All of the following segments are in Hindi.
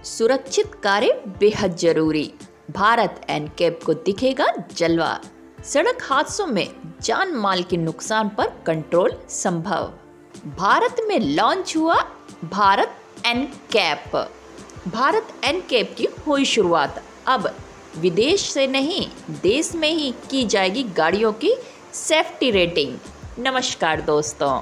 सुरक्षित कारें बेहद जरूरी, भारत एनकैप को दिखेगा जलवा। सड़क हादसों में जान माल के नुकसान पर कंट्रोल संभव। भारत में लॉन्च हुआ भारत एनकैप। भारत एनकैप की हुई शुरुआत। अब विदेश से नहीं, देश में ही की जाएगी गाड़ियों की सेफ्टी रेटिंग। नमस्कार दोस्तों,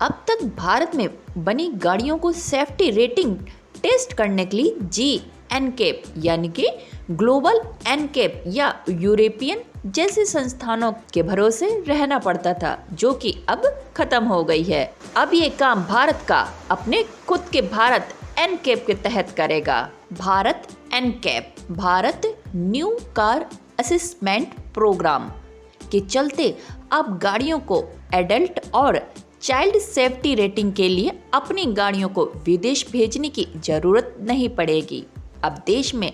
अब तक भारत में बनी गाड़ियों को सेफ्टी रेटिंग टेस्ट करने के लिए जी एनकैप यानी कि ग्लोबल एनकैप या यूरोपियन जैसे संस्थानों के भरोसे रहना पड़ता था, जो कि अब खत्म हो गई है। अब ये काम भारत का अपने खुद के भारत एनकैप के तहत करेगा। Bharat NCAP, Bharat new car assessment programme के चलते अब गाड़ियों को एडल्ट और चाइल्ड सेफ्टी रेटिंग के लिए अपनी गाड़ियों को विदेश भेजने की जरूरत नहीं पड़ेगी। अब देश में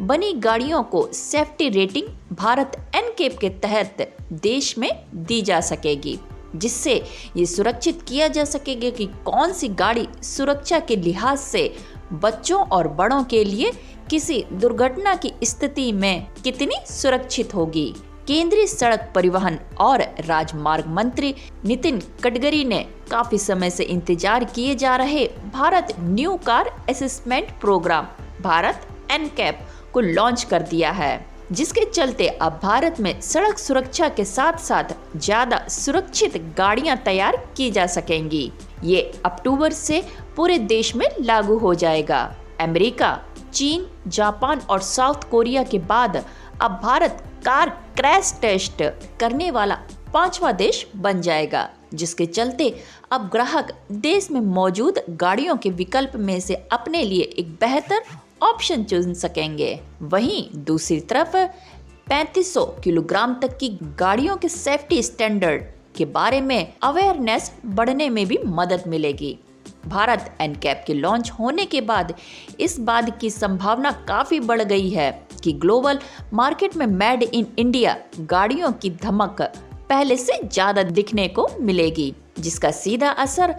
बनी गाड़ियों को सेफ्टी रेटिंग भारत एनकैप के तहत देश में दी जा सकेगी, जिससे ये सुरक्षित किया जा सकेगा कि कौन सी गाड़ी सुरक्षा के लिहाज से बच्चों और बड़ों के लिए किसी दुर्घटना की स्थिति में कितनी सुरक्षित होगी। केंद्रीय सड़क परिवहन और राजमार्ग मंत्री नितिन गडकरी ने काफी समय से इंतजार किए जा रहे Bharat new car assessment programme Bharat NCAP को लॉन्च कर दिया है, जिसके चलते अब भारत में सड़क सुरक्षा के साथ साथ ज्यादा सुरक्षित गाड़ियां तैयार की जा सकेंगी। ये अक्टूबर से पूरे देश में लागू हो जाएगा। अमेरिका, चीन, जापान और साउथ कोरिया के बाद अब भारत कार क्रैश टेस्ट करने वाला 5वां देश बन जाएगा, जिसके चलते अब ग्राहक देश में मौजूद गाड़ियों के विकल्प में से अपने लिए एक बेहतर ऑप्शन चुन सकेंगे। वहीं दूसरी तरफ 3500 किलोग्राम तक की गाड़ियों के सेफ्टी स्टैंडर्ड के बारे में अवेयरनेस बढ़ने में भी मदद मिलेगी। भारत एनकैप के लॉन्च होने के बाद इस बात की संभावना काफी बढ़ गई है कि ग्लोबल मार्केट में मेड इन इंडिया गाड़ियों की धमक पहले से ज्यादा दिखने को मिलेगी, जिसका सीधा असर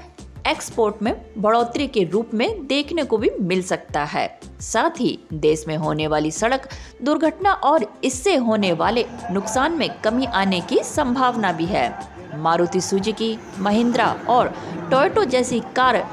एक्सपोर्ट में बढ़ोतरी के रूप में देखने को भी मिल सकता है। साथ ही देश में होने वाली सड़क दुर्घटना और इससे होने वाले नुकसान में कमी आने की संभावना भी है। मारुति सुजुकी, महिंद्रा और टोयोटा जैसी कार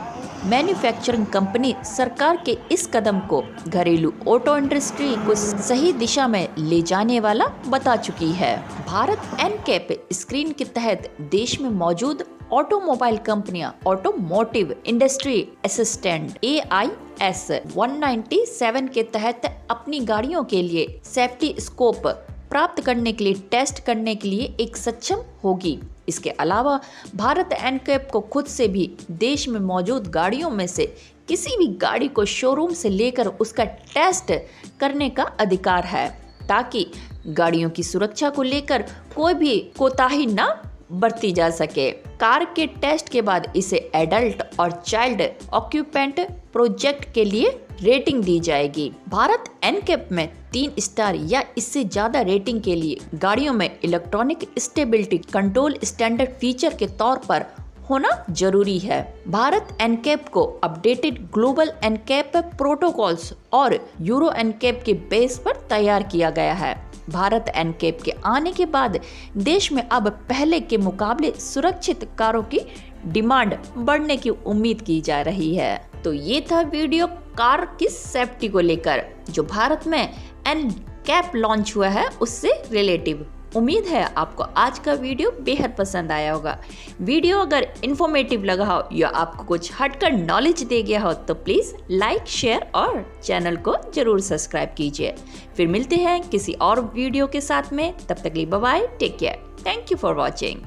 मैन्युफैक्चरिंग कंपनी सरकार के इस कदम को घरेलू ऑटो इंडस्ट्री को सही दिशा में ले जाने वाला बता चुकी है। भारत एनकैप स्क्रीन के तहत देश में मौजूद ऑटोमोबाइल कंपनियां ऑटोमोटिव इंडस्ट्री असिस्टेंट AIS 197 के तहत अपनी गाड़ियों के लिए सेफ्टी स्कोप प्राप्त करने के लिए टेस्ट करने के लिए एक सक्षम होगी। इसके अलावा भारत एनकैप को खुद से भी देश में मौजूद गाड़ियों में से किसी भी गाड़ी को शोरूम से लेकर उसका टेस्ट करने का अधिकार है, ताकि गाड़ियों की सुरक्षा को लेकर कोई भी कोताही न बरती जा सके। कार के टेस्ट के बाद इसे एडल्ट और चाइल्ड ऑक्यूपेंट प्रोजेक्ट के लिए रेटिंग दी जाएगी। भारत एनकैप में 3 स्टार या इससे ज्यादा रेटिंग के लिए गाड़ियों में electronic stability control standard feature के तौर पर होना जरूरी है। भारत एनकैप को अपडेटेड ग्लोबल एनकैप प्रोटोकॉल्स और यूरो एनकैप के बेस पर तैयार किया गया है। भारत एनकैप के आने के बाद देश में अब पहले के मुकाबले सुरक्षित कारों की डिमांड बढ़ने की उम्मीद की जा रही है। तो ये था वीडियो कार की सेफ्टी को लेकर जो भारत में एनकैप लॉन्च हुआ है उससे रिलेटिव। उम्मीद है आपको आज का वीडियो बेहद पसंद आया होगा। वीडियो अगर इन्फॉर्मेटिव लगा हो या आपको कुछ हटकर नॉलेज दे गया हो तो प्लीज़ लाइक, शेयर और चैनल को जरूर सब्सक्राइब कीजिए। फिर मिलते हैं किसी और वीडियो के साथ में, तब तक के लिए bye bye, take care, thank you for watching.